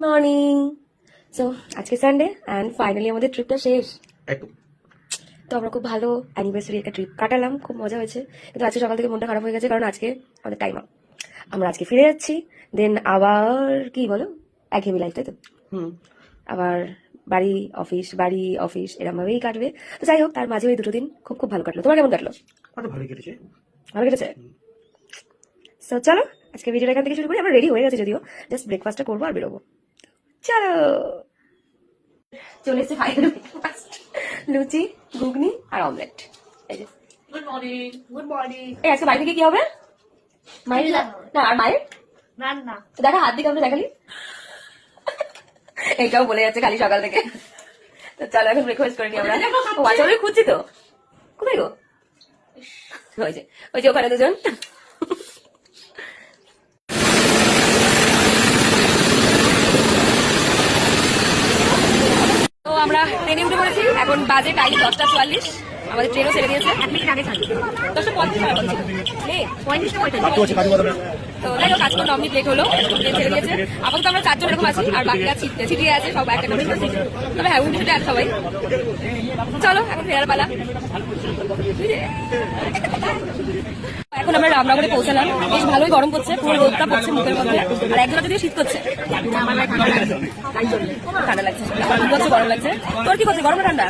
Morning. So আজকে Sunday and finally আমাদের ট্রিপটা শেষ। একদম। তো আমরা খুব ভালো অ্যানিভার্সারি একটা ট্রিপ কাটালাম, খুব মজা হয়েছে। কিন্তু আজকে সকাল থেকে মনটা খারাপ হয়ে গেছে, কারণ আজকে আমাদের টাইম আপ। আমরা আজকে ফিরে যাচ্ছি, দেন আবার কি বলো একঘেয়েমি লাইফ, তাই তো? আবার বাড়ি অফিস এরমভাবেই কাটবে। তো যাই হোক, তার মাঝে ওই দুটো দিন খুব খুব ভালো কাটলো। তোমার কেমন কাটলো? ভালো কেটেছে। ভালো কেটেছে। সো চলো আজকে ভিডিওটা এখান থেকে শুরু করি। আমরা রেডি হয়ে গেছে যদিও, জাস্ট ব্রেকফাস্টটা করবো আর বেরোবো। চলো, চলে এসেছে ফাইনাল ব্রেকফাস্ট, লুচি, ঘুগনি আর অমলেট। এই যে গুড মর্নিং। Good morning. এই আজকে বাড়ি থেকে কি হবে? মায়ের না, আর মায়ের রান্না। দেখা হাত দিকে আমরা দেখালি, এইটাও বলে যাচ্ছে খালি সকাল থেকে। তো চলো এখন ব্রেকফাস্ট করে নিই আমরা। ও আচ্ছা, ওই খুঁজছি তো। কোথায় গো? ওই যে ওখানে দুজন। তো আমরা ট্রেনে উঠে পড়েছি, এখন বাজে টাইম 10:44। আমাদের ট্রেনও ছেড়ে দিয়েছে 1 মিনিট আগে ছাড়বে। 10:35 তো যাই হোক, আজকে 9 মিনিট লেট হলো, ট্রেন ছেড়ে দিয়েছে। আপাতত আমরা 4 জন এরকম আছি, আর বাকিরা ছিটিয়ে আছে সব একটা করে। তবে হ্যাঁ, উঠে আছে সবাই। চলো এখন ফেরার পালা। এখন আমরা রামনগরে পৌঁছালাম। বেশ ভালোই গরম পড়ছে, পুরো রোদটা পড়ছে মুখের মধ্যে, আর একজনের যদি শীত করছে। ঠান্ডা লাগছে, গরম লাগছে। তোর কি করছে, গরম না ঠান্ডা?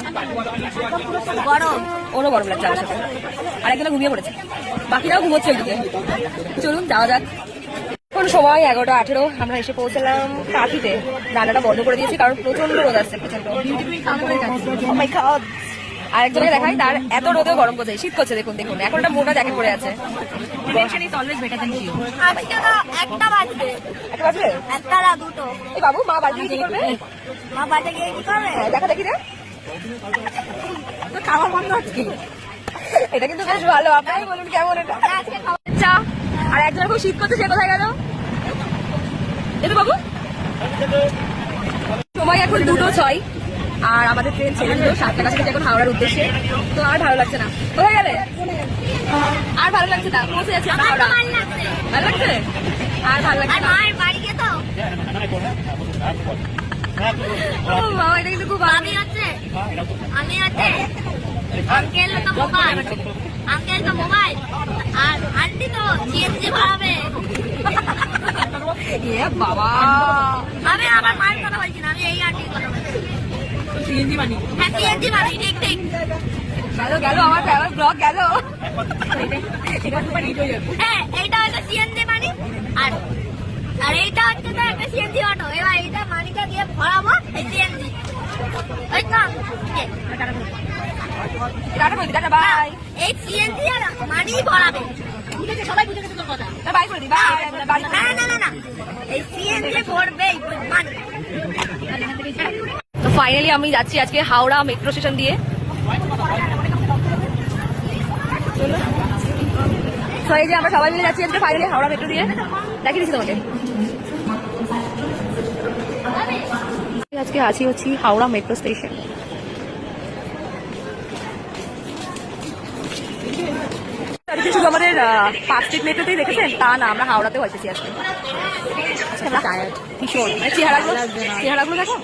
গরম। ওরও গরম লাগছে আমার সাথে। আর একজনে ঘুমিয়ে পড়েছে, বাকিরাও ঘুমোচ্ছে ওইদিকে। চলুন যাওয়া যাক। এখন সময় 11:18। আমরা এসে পৌঁছালাম কাঁথিতে। রান্নাটা বন্ধ করে দিয়েছি কারণ প্রচন্ড রোদ আসছে, প্রচন্ড। আরেকজনকে দেখাই, তার এত রোদেও গরম করছে, শীত করছে। দেখুন দেখুন, এখন একটা মোটা জ্যাকেট পরে আছে। একটা বাজবে। একটা বাজবে? একটা না দুটো। এই বাবু, মা বাড়ি কি করবে? মা বাজে গিয়ে কি করবে? হ্যাঁ, দেখা দেখি রে। তো খাওয়া বন্ধ আজকে। এটা কিন্তু বেশ ভালো, আপনারাই বলুন কেমন এটা। আজকে খাওয়া চা। আর একজনের খুব শীত করছে, সে কোথায় গেল? এই তো বাবু। সময় এখন 2:06, আর আমাদের ট্রেন ছেড়ে দিল 7টার কাছে এখন হাওড়ার উদ্দেশ্যে। তো আর ভালো লাগছে না। কোথায় গেলে? আর ভালো লাগছে না, পৌঁছে যাচ্ছি আমরা হাওড়া। ভালো লাগছে? আর ভালো লাগছে না। মায়ের বাড়ি গিয়ে তো ও বাবা, এটা কিন্তু খুব আমি আছে আঙ্কেল তো মোবাইল আর আন্টি তো সিএনজি ভাড়াবে। এ বাবা, আমি আমার মায়ের কথা বলছি না, আমি এই আন্টির কথা বলছি। সিএনজি মানি। হ্যাঁ, সিএনজি মানি, ঠিক ঠিক। গেল আমার ফেভারিট ব্লগ গেল। এটা সুপার হিট হয়ে যাবে। হ্যাঁ, এইটা হচ্ছে সিএনজি মানি, আর আর এইটা হচ্ছে তো একটা সিএনজি অটো। এবার এইটা মানিটা দিয়ে ভরাবো এই সিএনজি। ওই তো টাটা করে দি, টাটা, বাই। এই সিএনজি আর মানি ভরাবে। ঠিক আছে, সবাই বুঝে গেছে তোর কথা। বাই করে দি, বাই। না না না না, এই সিএনজি ভরবেই মানি। তো ফাইনালি আমি যাচ্ছি আজকে হাওড়া মেট্রো স্টেশন দিয়ে। তো এই যে আমরা সবাই মিলে যাচ্ছি আজকে ফাইনালি হাওড়া মেট্রো দিয়ে। দেখিয়ে দিচ্ছি তোমাকে। আজকে আছি হচ্ছি হাওড়া মেট্রো স্টেশন। শুধু আমাদের পার্ক স্ট্রিট মেট্রোতেই দেখেছেন তা না, আমরা হাওড়াতেও এসেছি আজকে। আমরা টায়ার্ড ভীষণ, মানে চেহারাগুলো দেখো।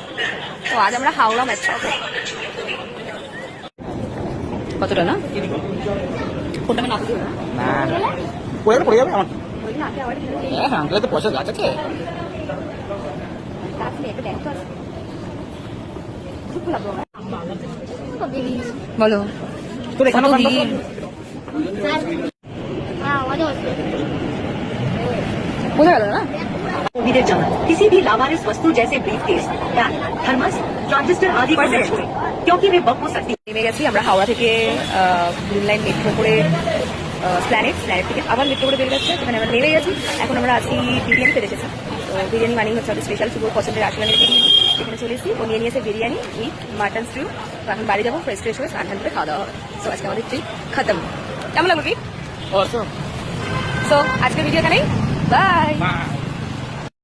তো আজ আমরা হাওড়া মেট্রো। কতটা না ফোনটা না দিও না, পড়ে যাবে আমার। হ্যাঁ, আঙ্কেল তো পয়সা গাছ আছে। বলো তোর এখানে বোঝা গেল না? कोविड जमा किसी भी लावारिस वस्तु जैसे ब्रीफकेस, बैग, थर्मस, ट्रांजिस्टर आदि को न छुएं, क्योंकि वे बम हो सकती है। নেমে গেছি আমরা হাওড়া থেকে গ্রিন লাইন মেট্রো করে প্ল্যানেট থেকে আবার মেট্রো করে বেরিয়ে যাচ্ছে। সেখানে আমরা নেমে গেছি। এখন আমরা আছি বিরিয়ানিতে এসেছি। তো বিরিয়ানি মানেই হচ্ছে আমাদের স্পেশাল শুভ পছন্দের আশীর্বাদের বিরিয়ানি। এখানে চলে এসেছি, ও নিয়ে নিয়েছে বিরিয়ানি উইথ মাটন স্টিউ। তো এখন বাড়ি যাবো, ফ্রেশ হয়ে স্নান করে খাওয়া দাওয়া হবে। সো আজকে আমাদের ট্রিপ খতম। কেমন লাগলো ট্রিপ? সো আজকের ভিডিও এখানেই, বাই।